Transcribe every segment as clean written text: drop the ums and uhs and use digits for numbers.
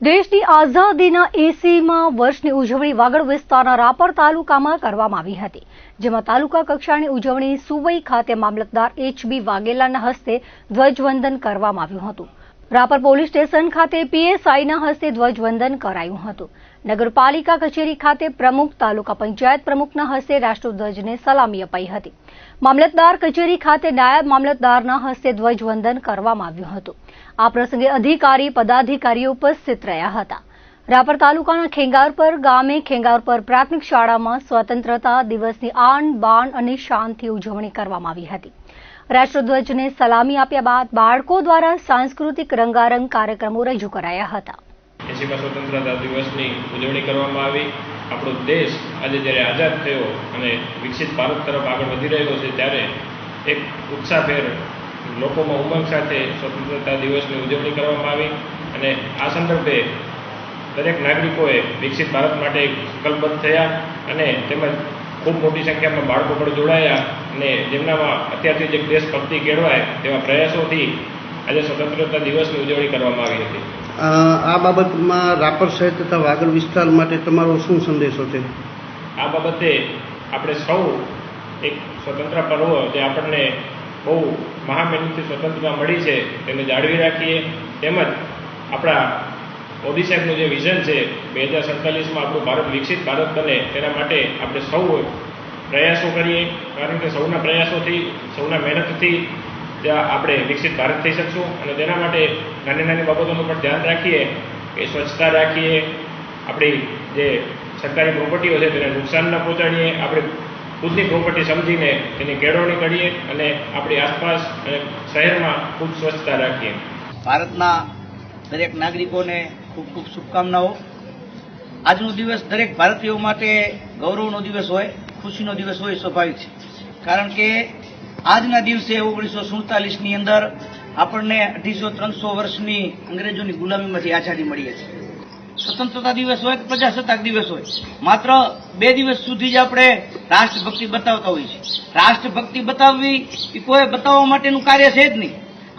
દેશની આઝાદીના 80મા વર્ષની ઉજવણી વાગડ વિસ્તારના રાપર તાલુકામાં કરવામાં આવી હતી, જેમાં તાલુકા કક્ષાની ઉજવણી સુવઈ ખાતે મામલતદાર એચ.બી. વાઘેલાના હસ્તે ધ્વજવંદન કરવામાં આવ્યું હતું. રાપર પોલીસ સ્ટેશન ખાતે પીએસઆઈના હસ્તે ધ્વજવંદન કરાયું હતું. નગરપાલિકા કચેરી ખાતે પ્રમુખ, તાલુકા પંચાયત પ્રમુખના હસ્તે રાષ્ટ્રધ્વજને સલામી અપાઈ હતી. મામલતદાર કચેરી ખાતે નાયબ મામલતદારના હસ્તે ધ્વજવંદન કરવામાં આવ્યું હતું. આ પ્રસંગે અધિકારી, પદાધિકારીઓ ઉપસ્થિત રહ્યા હતા. રાપર તાલુકાના ખેંગારપર ગામે ખેંગારપર પ્રાથમિક શાળામાં સ્વતંત્રતા દિવસની આન બાન અને શાનથી ઉજવણી કરવામાં આવી હતી. રાષ્ટ્રધ્વજને સલામી આપ્યા બાદ બાળકો દ્વારા સાંસ્કૃતિક રંગારંગ કાર્યક્રમો રજૂ કરાયા હતા. 80મા સ્વતંત્રતા દિવસની ઉજવણી કરવામાં આવી. આપણો દેશ આજે જ્યારે આઝાદ થયો અને વિકસિત ભારત તરફ આગળ વધી રહ્યો છે, ત્યારે એક ઉત્સાહભેર લોકોમાં ઉમંગ સાથે સ્વતંત્રતા દિવસની ઉજવણી કરવામાં આવી અને આ સંદર્ભે દરેક નાગરિકોએ વિકસિત ભારત માટે સંકલ્પબદ્ધ થયા અને તેમજ ખૂબ મોટી સંખ્યામાં બાળકો પણ જોડાયા અને જેમનામાં અત્યારથી જ દેશભક્તિ કેળવાય તેવા પ્રયાસોથી આજે સ્વતંત્રતા દિવસની ઉજવણી કરવામાં આવી હતી. આ બાબતમાં રાપર શહેર તથા વાગડ વિસ્તાર માટે તમારો શું સંદેશો છે? આ બાબતે આપણે સૌ એક સ્વતંત્ર પર્વ જે આપણને બહુ મહામહેનતથી સ્વતંત્રતા મળી છે તેને જાળવી રાખીએ, તેમજ આપણા મોદી સાહેબનું જે વિઝન છે 2047માં આપણું ભારત વિકસિત ભારત બને તેના માટે આપણે સૌ પ્રયાસો કરીએ, કારણ કે સૌના પ્રયાસોથી, સૌના મહેનતથી આપણે વિકસિત ભારત થઈ શકશું. અને તેના માટે નાની નાની બાબતોનું પણ ધ્યાન રાખીએ કે સ્વચ્છતા રાખીએ, આપણી જે સરકારી પ્રોપર્ટીઓ છે તેને નુકસાન ન પહોંચાડીએ, આપણે ખુદની પ્રોપર્ટી સમજીને તેની કેળવણી કરીએ અને આપણી આસપાસ અને શહેરમાં ખૂબ સ્વચ્છતા રાખીએ. ભારતના દરેક નાગરિકોને ખૂબ ખૂબ શુભકામનાઓ. આજનો દિવસ દરેક ભારતીયો માટે ગૌરવનો દિવસ હોય, ખુશીનો દિવસ હોય, સ્વાભાવિક છે. કારણ કે આજના દિવસે 1947ની અંદર આપણને 250-300 વર્ષની અંગ્રેજોની ગુલામીમાંથી આઝાદી મળી હતી. સ્વતંત્રતા દિવસ હોય કે પ્રજાસત્તાક દિવસ હોય, માત્ર 2 દિવસ સુધી જ આપણે રાષ્ટ્રભક્તિ બતાવતા હોઈએ છીએ. રાષ્ટ્રભક્તિ બતાવવી એ કોઈ બતાવવા માટેનું કાર્ય છે જ નહીં,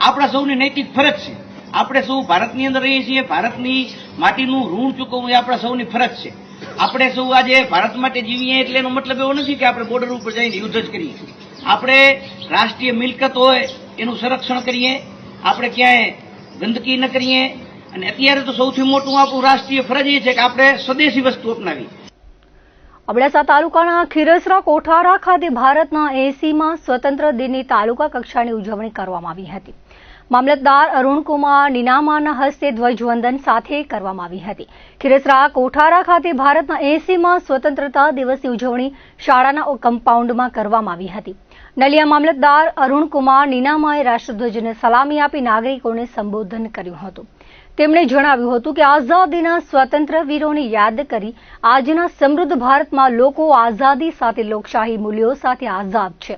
આપણા સૌની નૈતિક ફરજ છે. આપણે સૌ ભારતની અંદર રહીએ છીએ, ભારતની માટીનું ઋણ ચૂકવવું એ આપણા સૌની ફરજ છે. આપણે સૌ આજે ભારત માટે જીવીએ એટલે એનો મતલબ એવો નથી કે આપણે બોર્ડર ઉપર જઈને યુદ્ધ જ કરીએ. આપણે રાષ્ટ્રીય મિલકત હોય એનું સંરક્ષણ કરીએ, આપણે ક્યાંય ગંદકી ન કરીએ. અને અત્યારે તો સૌથી મોટું આપણું રાષ્ટ્રીય ફરજ એ છે કે આપણે સ્વદેશી વસ્તુ અપનાવી. અબડાસા તાલુકાના ખીરસરા કોઠારા ખાતે ભારતના 80મા સ્વતંત્ર દિનની તાલુકા કક્ષાની ઉજવણી કરવામાં આવી હતી. મામલતદાર અરુણકુમાર નીનામાના હસ્તે ધ્વજવંદન સાથે કરવામાં આવી હતી. ખીરસરા કોઠારા ખાતે ભારતના 80મા સ્વતંત્રતા દિવસની ઉજવણી શાળાના કમ્પાઉન્ડમાં કરવામાં આવી હતી. નલિયા મામલતદાર અરુણકુમાર નીનામાએ રાષ્ટ્રધ્વજને સલામી આપી નાગરિકોને સંબોધન કર્યું હતું. તેમણે જણાવ્યું હતું કે આઝાદીના સ્વતંત્ર વીરોને યાદ કરી આજના સમૃદ્ધ ભારતમાં લોકો આઝાદી સાથે લોકશાહી મૂલ્યો સાથે આઝાદ છે.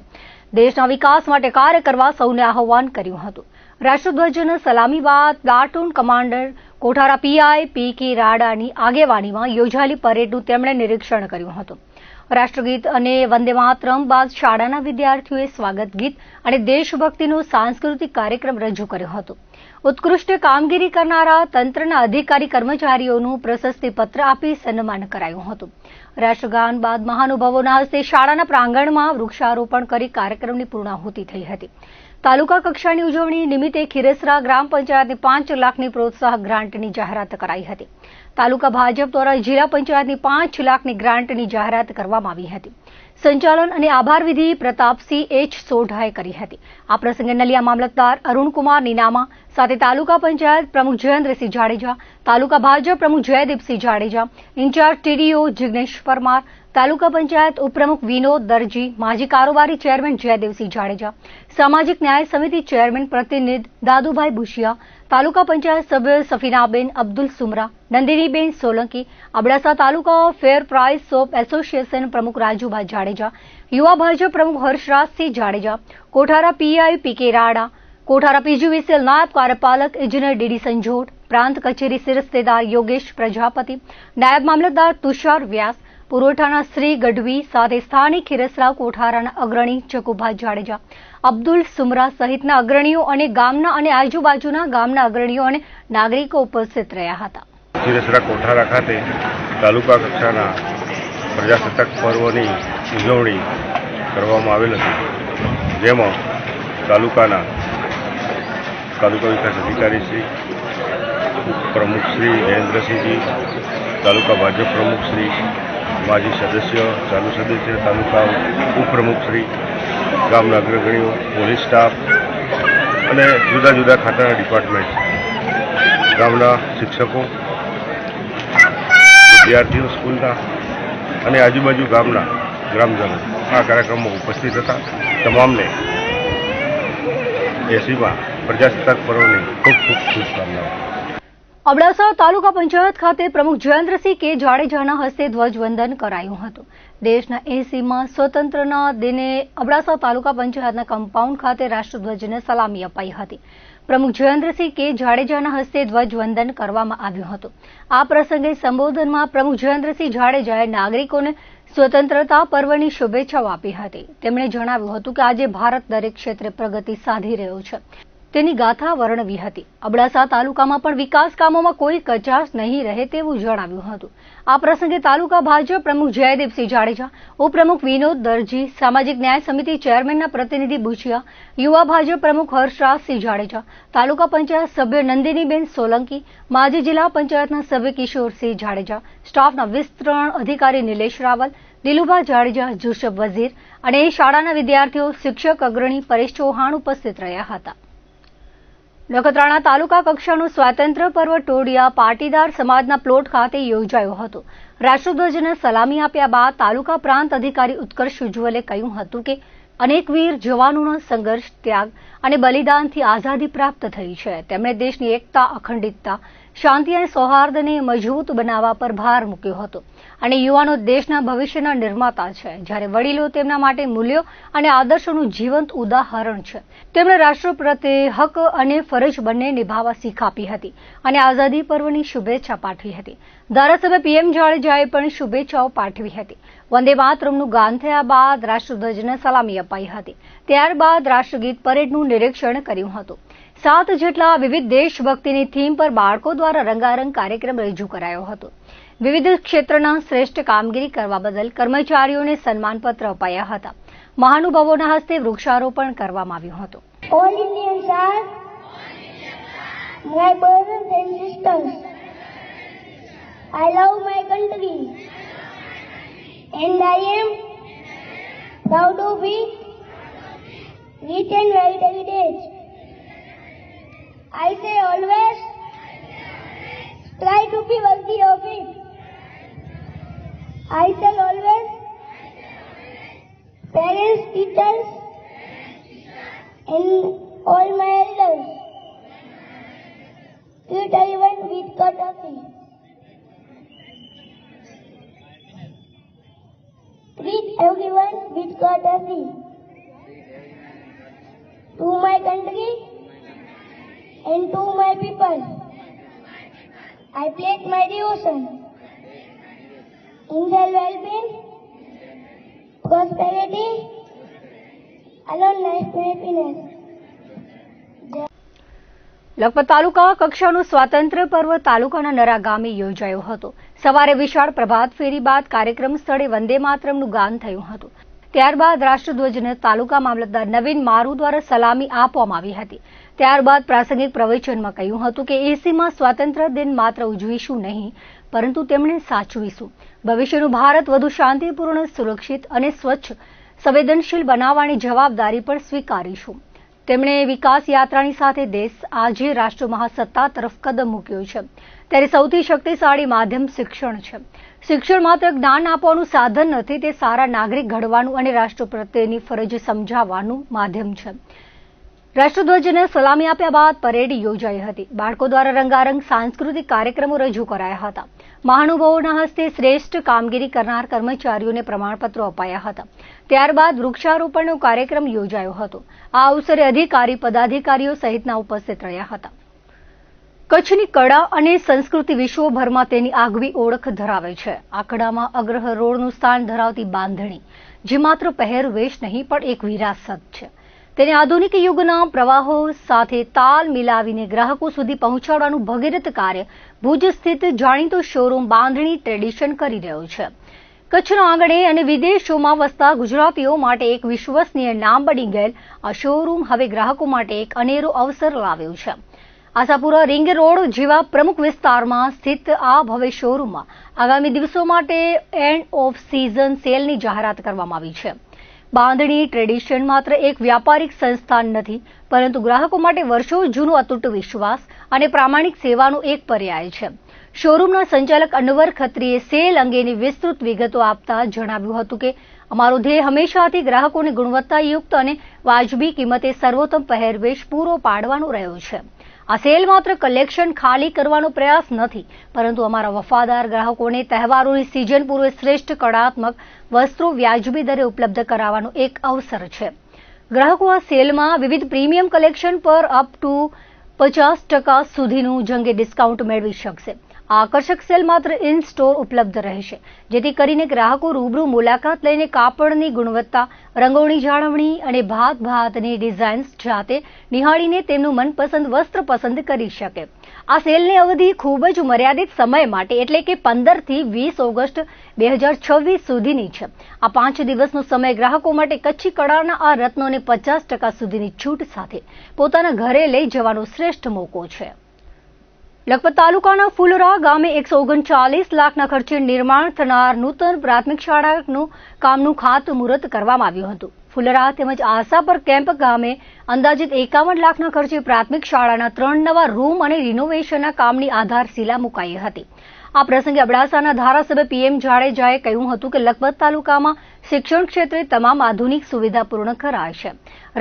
દેશના વિકાસ માટે કાર્ય કરવા સૌને આહ્વાન કર્યું હતું. રાષ્ટ્રધ્વજને સલામી બાદ પ્લાટૂન કમાન્ડર કોઠારા પીઆઈ પી.કે. રાડાની આગેવાનીમાં યોજાયેલી પરેડનું તેમણે નિરીક્ષણ કર્યું હતું. રાષ્ટ્રગીત અને વંદે માતરમ બાદ શાળાના વિદ્યાર્થીઓએ સ્વાગત ગીત અને દેશભક્તિનો સાંસ્કૃતિક કાર્યક્રમ રજૂ કર્યો હતો. ઉત્કૃષ્ટ કામગીરી કરનારા તંત્રના અધિકારી કર્મચારીઓનું પ્રશસ્તિપત્ર આપી સન્માન કરાયું હતું. રાષ્ટ્રગાન બાદ મહાનુભાવોના હસ્તે શાળાના પ્રાંગણમાં વૃક્ષારોપણ કરી કાર્યક્રમની પૂર્ણાહુતિ થઈ હતી. તાલુકા કક્ષાની ઉજવણી નિમિત્તે ખીરસરા ગ્રામ પંચાયતને 5 લાખની પ્રોત્સાહક ગ્રાન્ટની જાહેરાત કરાઈ હતી. તાલુકા ભાજપ દ્વારા જિલ્લા પંચાયતની 5 લાખની ગ્રાન્ટની જાહેરાત કરવામાં આવી હતી. સંચાલન અને આભાર વિધિ પ્રતાપસિંહ એચ. સોઢાએ કરી હતી. આ પ્રસંગે નલિયા મામલતદાર અરુણકુમાર નીનામા સાથે તાલુકા પંચાયત પ્રમુખ જયેન્દ્રસિંહ જાડેજા, તાલુકા ભાજપ પ્રમુખ જયદીપસિંહ જાડેજા, ઇન્ચાર્જ ટીડીઓ જિગ્નેશ પરમાર, તાલુકા પંચાયત ઉપપ્રમુખ વિનોદ દરજી, માજી કારોબારી ચેરમેન જયદેવસિંહ જાડેજા, સામાજિક ન્યાય સમિતિ ચેરમેન પ્રતિનિધિ દાદુભાઈ ભુશિયા, તાલુકા પંચાયત સભ્ય સફીનાબેન અબ્દુલ સુમરા, નંદિનીબેન સોલંકી, અબડાસા તાલુકા ફેર પ્રાઇસ શોપ એસોસિએશન પ્રમુખ રાજુભાઈ જાડેજા, યુવા ભાજપ પ્રમુખ હર્ષરાજસિંહ જાડેજા, કોઠારા પીઆઈ પી.કે. રાડા, કોઠારા પીજીવીસીએલ નાયબ કાર્યપાલક ઇજનેર ડીડી સંજોટ, પ્રાંત કચેરી શિરસ્તેદાર યોગેશ પ્રજાપતિ, નાયબ મામલતદાર તુષાર વ્યાસ, પુરવઠાના શ્રી ગઢવી સાથે સ્થાનિક ખીરસરા કોઠારાના અગ્રણી ચકુભાઈ જાડેજા, અબ્દુલ સુમરા સહિતના અગ્રણીઓ અને ગામના અને આજુબાજુના ગામના અગ્રણીઓ અને નાગરિકો ઉપસ્થિત રહ્યા હતા. ખીરસરા કોઠારા ખાતે તાલુકા કક્ષાના પ્રજાસત્તાક પર્વની ઉજવણી કરવામાં આવેલ હતી, જેમાં તાલુકા વિકાસ અધિકારી શ્રી પ્રમુખ શ્રી જયેન્દ્રસિંહજી, તાલુકા ભાજપ પ્રમુખ શ્રી, માજી સદસ્ય, ચાલુ સદસ્ય, તાલુકા ઉપપ્રમુખ શ્રી, ગામના અગ્રગણીઓ, પોલીસ સ્ટાફ અને જુદા જુદા ખાતાના ડિપાર્ટમેન્ટ, ગામના શિક્ષકો, વિદ્યાર્થીઓ સ્કૂલના અને આજુબાજુ ગામના ગ્રામજનો આ કાર્યક્રમમાં ઉપસ્થિત હતા. તમામને 80મા પ્રજાસત્તાક પર્વની ખૂબ ખૂબ શુભકામનાઓ. અબડાસા તાલુકા પંચાયત ખાતે પ્રમુખ જયેન્દ્રસિંહ કે જાડેજાના હસ્તે ધ્વજવંદન કરાયું હતું. દેશના 80મા સ્વતંત્રના દિને અબડાસા તાલુકા પંચાયતના કમ્પાઉન્ડ ખાતે રાષ્ટ્રધ્વજને સલામી અપાઈ હતી. પ્રમુખ જયેન્દ્રસિંહ કે જાડેજાના હસ્તે ધ્વજવંદન કરવામાં આવ્યું હતું. આ પ્રસંગે સંબોધનમાં પ્રમુખ જયેન્દ્રસિંહ જાડેજાએ નાગરિકોને સ્વતંત્રતા પર્વની શુભેચ્છાઓ આપી હતી. તેમણે જણાવ્યું હતું કે આજે ભારત દરેક ક્ષેત્રે પ્રગતિ સાધી રહ્યો છે, તેની ગાથા વર્ણવી હતી. અબડાસા તાલુકામાં પણ વિકાસ કામોમાં કોઈ કચાશ નહીં રહે તેવું જણાવ્યું હતું. આ પ્રસંગે તાલુકા ભાજપ પ્રમુખ જયદીપસિંહ જાડેજા, ઉપપ્રમુખ વિનોદ દરજી, સામાજિક ન્યાય સમિતિ ચેરમેનના પ્રતિનિધિ ભુજિયા, યુવા ભાજપ પ્રમુખ હર્ષરાજસિંહ જાડેજા, તાલુકા પંચાયત સભ્ય નંદિનીબેન સોલંકી, માજી જિલ્લા પંચાયતના સભ્ય કિશોરસિંહ જાડેજા, સ્ટાફના વિસ્તરણ અધિકારી નિલેશ રાવલ, દિલુભા જાડેજા, જુસફ વઝીર અને શાળાના વિદ્યાર્થીઓ, શિક્ષક અગ્રણી પરેશ ચૌહાણ ઉપસ્થિત રહ્યા હતા. નખત્રાણા તાલુકા કક્ષાનું સ્વાતંત્ર્ય પર્વ ટોડિયા પાટીદાર સમાજના પ્લોટ ખાતે યોજાયો હતો. રાષ્ટ્રધ્વજને સલામી આપ્યા બાદ તાલુકા પ્રાંત અધિકારી ઉત્કર્ષ ઉજ્જવલે કહ્યું હતું કે અનેક વીર જવાનોના સંઘર્ષ, ત્યાગ અને બલિદાનથી આઝાદી પ્રાપ્ત થઈ છે. તેમણે દેશની એકતા, અખંડિતતા, શાંતિ અને સૌહાર્દને મજબૂત બનાવવા પર ભાર મૂક્યો હતો અને યુવાનો દેશના ભવિષ્યના નિર્માતા છે, જ્યારે વડીલો તેમના માટે મૂલ્યો અને આદર્શોનું જીવંત ઉદાહરણ છે. તેમણે રાષ્ટ્ર પ્રત્યે હક અને ફરજ બંને નિભાવવા શીખ આપી હતી અને આઝાદી પર્વની શુભેચ્છા પાઠવી હતી. ધારાસભ્ય પીએમ જાડેજાએ પણ શુભેચ્છાઓ પાઠવી હતી. વંદે માતરમનું ગાન થયા બાદ રાષ્ટ્રધ્વજને સલામી અપાઈ હતી. ત્યારબાદ રાષ્ટ્રગીત પરેડનું નિરીક્ષણ કર્યું હતું. 7 જેટલા વિવિધ દેશભક્તિની થીમ પર બાળકો દ્વારા રંગારંગ કાર્યક્રમ રજૂ કરાયો હતો. વિવિધ ક્ષેત્રના શ્રેષ્ઠ કામગીરી કરવા બદલ કર્મચારીઓને સન્માનપત્ર અપાયા હતા. મહાનુભાવોના હસ્તે વૃક્ષારોપણ કરવામાં આવ્યું હતું. All Indians are my brothers and sisters. I love my country and I am proud of it. Rich and wide heritage. I say always try to be worthy of it. I shall always parents, teachers and all my elders treat everyone with courtesy. Treat everyone with courtesy. To my country and to my people, I pledge my devotion in their well-being, prosperity, alone life and happiness. Lakhpat તાલુકા કક્ષાનું સ્વાતંત્ર્ય પર્વ તાલુકાના નરા ગામે યોજાયો હતો. સવારે વિશાળ પ્રભાત ફેરી બાદ કાર્યક્રમ સ્થળે વંદે માતરમનું ગાન થયું હતું. ત્યારબાદ રાષ્ટ્રધ્વજને તાલુકા મામલતદાર નવીન મારુ દ્વારા સલામી આપવામાં આવી હતી. ત્યારબાદ પ્રાસંગિક પ્રવચનમાં કહ્યું હતું કે 80મા સ્વાતંત્ર્ય દિન માત્ર ઉજવીશું નહીં, પરંતુ તેમણે સાચવીશું. ભવિષ્યનું ભારત વધુ શાંતિપૂર્ણ, સુરક્ષિત અને સ્વચ્છ, સંવેદનશીલ બનાવવાની જવાબદારી પણ સ્વીકારીશું. તેમણે વિકાસ યાત્રાની સાથે દેશ આજે રાષ્ટ્ર મહાસત્તા તરફ કદમ મૂક્યો છે, ત્યારે સૌથી શક્તિશાળી માધ્યમ શિક્ષણ છે. શિક્ષણ માત્ર જ્ઞાન આપવાનું સાધન નથી, તે સારા નાગરિક ઘડવાનું અને રાષ્ટ્ર પ્રત્યેની ફરજ સમજાવવાનું માધ્યમ છે. રાષ્ટ્રધ્વજને સલામી આપ્યા બાદ પરેડ યોજાઈ હતી. બાળકો દ્વારા રંગારંગ સાંસ્કૃતિક કાર્યક્રમો રજૂ કરાયા હતા. મહાનુભાવોના હસ્તે શ્રેષ્ઠ કામગીરી કરનાર કર્મચારીઓને પ્રમાણપત્રો અપાયા હતા. ત્યારબાદ વૃક્ષારોપણનો કાર્યક્રમ યોજાયો હતો. આ અવસરે અધિકારી, પદાધિકારીઓ સહિતના ઉપસ્થિત રહ્યા હતા. કચ્છની કળા અને સંસ્કૃતિ વિશ્વભરમાં તેની આગવી ઓળખ ધરાવે છે. આ કળામાં અગ્રહરોળનું સ્થાન ધરાવતી બાંધણી, જે માત્ર પહેરવેશ નહીં પણ એક વિરાસત છે. તેને આધુનિક યુગના પ્રવાહો સાથે તાલ મિલાવીને ગ્રાહકો સુધી પહોંચાડવાનું ભગીરથ કાર્ય ભુજ સ્થિત જાણીતો શોરૂમ બાંધણી ટ્રેડિશન કરી રહ્યો છે. કચ્છના આંગણે અને વિદેશોમાં વસતા ગુજરાતીઓ માટે એક વિશ્વસનીય નામ બની ગયેલ આ શોરૂમ હવે ગ્રાહકો માટે એક અનેરો અવસર લાવ્યો છે. આશાપુરા રિંગ રોડ જેવા પ્રમુખ વિસ્તારમાં સ્થિત આ ભવ્ય શોરૂમમાં આગામી દિવસો માટે એન્ડ ઓફ સીઝન સેલની જાહેરાત કરવામાં આવી છે. બાંધણી ટ્રેડિશન માત્ર એક વ્યાપારિક સંસ્થાન નથી, પરંતુ ગ્રાહકો માટે વર્ષો જૂનો અતૂટ વિશ્વાસ અને પ્રામાણિક સેવાનો એક પર્યાય છે. શોરૂમના સંચાલક અનવર ખત્રીએ સેલ અંગેની વિસ્તૃત વિગતો આપતા જણાવ્યું હતું કે અમારો ધ્યેય હંમેશાથી ગ્રાહકોને ગુણવત્તાયુક્ત અને વાજબી કિંમતે સર્વોત્તમ પહેરવેશ પૂરો પાડવાનો રહ્યો છે. આ સેલ માત્ર કલેક્શન ખાલી કરવાનો પ્રયાસ નથી, પરંતુ અમારા વફાદાર ગ્રાહકોને તહેવારોની સિઝન પૂર્વે શ્રેષ્ઠ કળાત્મક વસ્ત્રો વ્યાજબી દરે ઉપલબ્ધ કરાવવાનો એક અવસર છે. ગ્રાહકો આ સેલમાં વિવિધ પ્રીમિયમ કલેક્શન પર અપ ટુ 50% સુધીનું જંગે ડિસ્કાઉન્ટ મેળવી શકશે. આ આકર્ષક સેલ માત્ર ઇન સ્ટોર ઉપલબ્ધ રહેશે, જેથી કરીને ગ્રાહકો રૂબરૂ મુલાકાત લઈને કાપડની ગુણવત્તા, રંગોળી જાળવણી અને ભાતની ડિઝાઇન્સ જાતે નિહાળીને તેમનું મનપસંદ વસ્ત્ર પસંદ કરી શકે. આ સેલની અવધિ ખૂબ જ મર્યાદિત સમય માટે એટલે કે 15 થી 20 ઓગસ્ટ 2026 સુધીની છે. આ 5 દિવસનો સમય ગ્રાહકો માટે કચ્છી કળાના આ રત્નોને 50% સુધીની છૂટ સાથે પોતાના ઘરે લઈ જવાનો શ્રેષ્ઠ મોકો છે. લખપત તાલુકાના ફુલરા ગામે 139 લાખના ખર્ચે નિર્માણ થનાર નૂતન પ્રાથમિક શાળાનું કામનું ખાતમુહૂર્ત કરવામાં આવ્યું હતું. ફુલરા તેમજ આશાપર કેમ્પ ગામે અંદાજિત 51 લાખના ખર્ચે પ્રાથમિક શાળાના 3 નવા રૂમ અને રિનોવેશનના કામની આધારશિલા મુકાઈ હતી. આ પ્રસંગે અબડાસાના ધારાસભ્ય PM જાડેજાએ કહ્યું હતું કે લખપત તાલુકામાં શિક્ષણ ક્ષેત્રે તમામ આધુનિક સુવિધા પૂર્ણ કરાશે.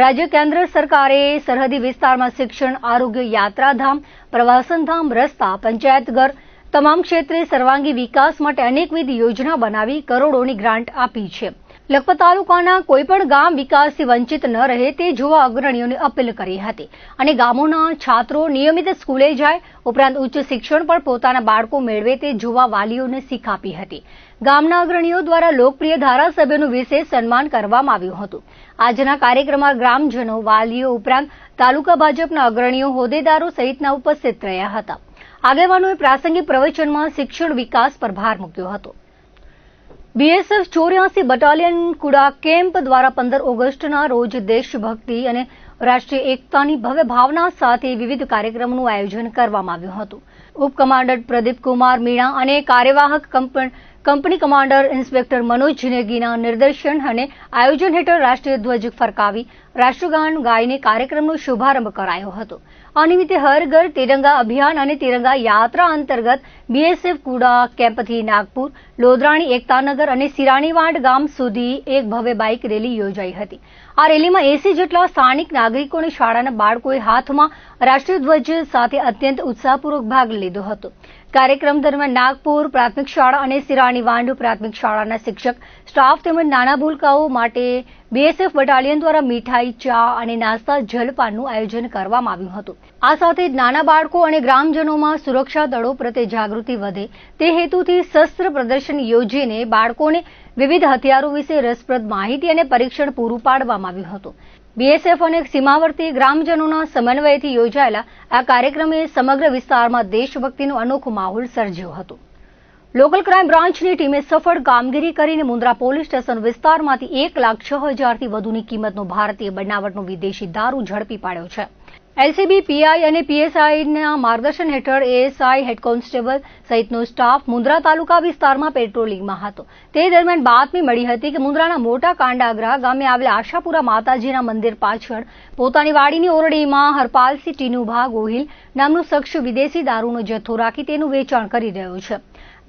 રાજ્ય કેન્દ્ર સરકારે સરહદી વિસ્તારમાં શિક્ષણ, આરોગ્ય, યાત્રાધામ, પ્રવાસનધામ, રસ્તા, પંચાયતઘર તમામ ક્ષેત્રે સર્વાંગી વિકાસ માટે અનેકવિધ યોજના બનાવી કરોડોની ગ્રાન્ટ આપી છે. લખપત તાલુકાના કોઈપણ ગામ વિકાસથી વંચિત ન રહે તે જોવા અગ્રણીઓને અપીલ કરી હતી અને ગામોના છાત્રો નિયમિત સ્કૂલે જાય ઉપરાંત ઉચ્ચ શિક્ષણ પણ પોતાના બાળકો મેળવે તે જોવા વાલીઓને શીખ આપી હતી. ગામના અગ્રણીઓ દ્વારા લોકપ્રિય ધારાસભ્યોનું વિશેષ સન્માન કરવામાં આવ્યું હતું. આજના કાર્યક્રમમાં ગ્રામજનો, વાલીઓ ઉપરાંત તાલુકા ભાજપના અગ્રણીઓ, હોદ્દેદારો સહિતના ઉપસ્થિત રહ્યા હતા. આગેવાનોએ પ્રાસંગિક પ્રવચનમાં શિક્ષણ વિકાસ પર ભાર મૂક્યો હતો. BSF 84 બટાલિયન કુડા કેમ્પ દ્વારા 15 ઓગસ્ટના રોજ દેશભક્તિ અને રાષ્ટ્રીય એકતાની ભવ્ય ભાવના સાથે વિવિધ કાર્યક્રમોનું આયોજન કરવામાં આવ્યું હતું. ઉપકમાન્ડર પ્રદીપકુમાર મીણા અને કાર્યવાહક કંપની કમાન્ડર ઇન્સ્પેક્ટર મનોજ નેગીના નિર્દેશન અને આયોજન હેઠળ રાષ્ટ્રીય ધ્વજ ફરકાવી રાષ્ટ્રગાન ગાઈને કાર્યક્રમનો શુભારંભ કરાયો હતો. આ નિમિત્તે હર ઘર તિરંગા અભિયાન અને તિરંગા યાત્રા અંતર્ગત BSF કુડા કેમ્પથી નાગપુર, લોધરાણી, એકતાનગર અને સિરાણીવાડ ગામ સુધી એક ભવ્ય બાઇક રેલી યોજાઈ હતી. આ રેલીમાં 80 જેટલા સ્થાનિક નાગરિકો અને શાળાના બાળકોએ હાથમાં રાષ્ટ્રીય ધ્વજ સાથે અત્યંત ઉત્સાહપૂર્વક ભાગ લીધો હતો. કાર્યક્રમ દરમિયાન નાગપુર પ્રાથમિક શાળા અને સિરાણીવાડ પ્રાથમિક શાળાના શિક્ષક, સ્ટાફ તેમજ નાના ભૂલકાઓ માટે BSF બટાલિયન દ્વારા મીઠાઈ, ચા અને નાસ્તા જલપાનનું આયોજન કરવામાં આવ્યું હતું. આ સાથે જ નાના બાળકો અને ગ્રામજનોમાં સુરક્ષા દળો પ્રત્યે જાગૃતિ વધે તે હેતુથી શસ્ત્ર પ્રદર્શન યોજીને બાળકોને વિવિધ હથિયારો વિશે રસપ્રદ માહિતી અને પરીક્ષણ પૂરું પાડવામાં આવ્યું હતું. BSF અને સીમાવર્તી ગ્રામજનોના સમન્વયથી યોજાયેલા આ કાર્યક્રમે સમગ્ર વિસ્તારમાં દેશભક્તિનો અનોખો માહોલ સર્જ્યો હતો. લોકલ ક્રાઇમ બ્રાન્ચની ટીમે સફળ કામગીરી કરીને મુન્દ્રા પોલીસ સ્ટેશન વિસ્તારમાંથી 1,06,000 થી વધુની કિંમતનો ભારતીય બનાવટનો વિદેશી દારૂ ઝડપી પાડ્યો છે. LCB, PI અને PSIના માર્ગદર્શન હેઠળ ASI, હેડ કોન્સ્ટેબલ સહિતનો સ્ટાફ મુન્દ્રા તાલુકા વિસ્તારમાં પેટ્રોલિંગમાં હતો. તે દરમિયાન બાતમી મળી હતી કે મુન્દ્રાના મોટા કાંડાગરા ગામે આવેલા આશાપુરા માતાજીના મંદિર પાછળ પોતાની વાડીની ઓરડીમાં હરપાલસિંહ ટીનુભા ગોહિલ નામનો શખ્સ વિદેશી દારૂનો જથ્થો રાખી તેનું વેચાણ કરી રહ્યો છે.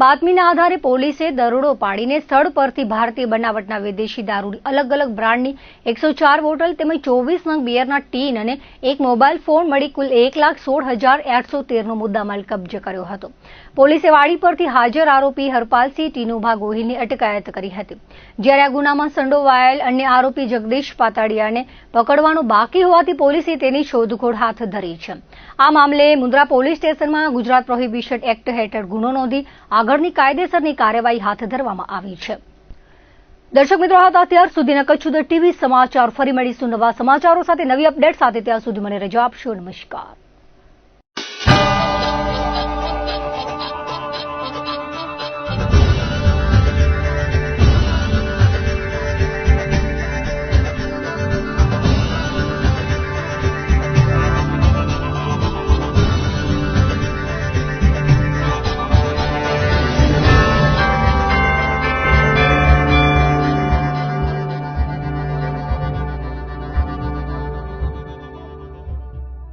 બાતમીના આધારે પોલીસે દરોડો પાડીને સ્થળ પરથી ભારતીય બનાવટના વિદેશી દારૂની અલગ અલગ બ્રાન્ડની 104 બોટલ તેમજ 24 નંગ બિયરના ટીન અને એક મોબાઈલ ફોન મળી કુલ 1,16,813નો મુદ્દામાલ કબજે કર્યો હતો. પોલીસે વાડી પરથી હાજર આરોપી હરપાલસિંહ ટીનુભા ગોહિલની અટકાયત કરી હતી. જ્યારે આ ગુનામાં સંડોવાયેલ અન્ય આરોપી જગદીશ પાતાડિયાને પકડવાનો બાકી હોવાથી પોલીસે તેની શોધખોળ હાથ ધરી છે. આ મામલે મુન્દ્રા પોલીસ સ્ટેશનમાં ગુજરાત પ્રોહિબિશન એક્ટ હેઠળ ગુનો નોંધી આગળની કાયદેસરની કાર્યવાહી હાથ ધરવામાં આવી છે. દર્શક મિત્રો, હતા અત્યાર સુધીના કચ્છ ઉદર ટીવી સમાચાર. ફરી મળીશું નવા સમાચારો સાથે, નવી અપડેટ સાથે. ત્યાં સુધી મને રજા આપશો. નમસ્કાર.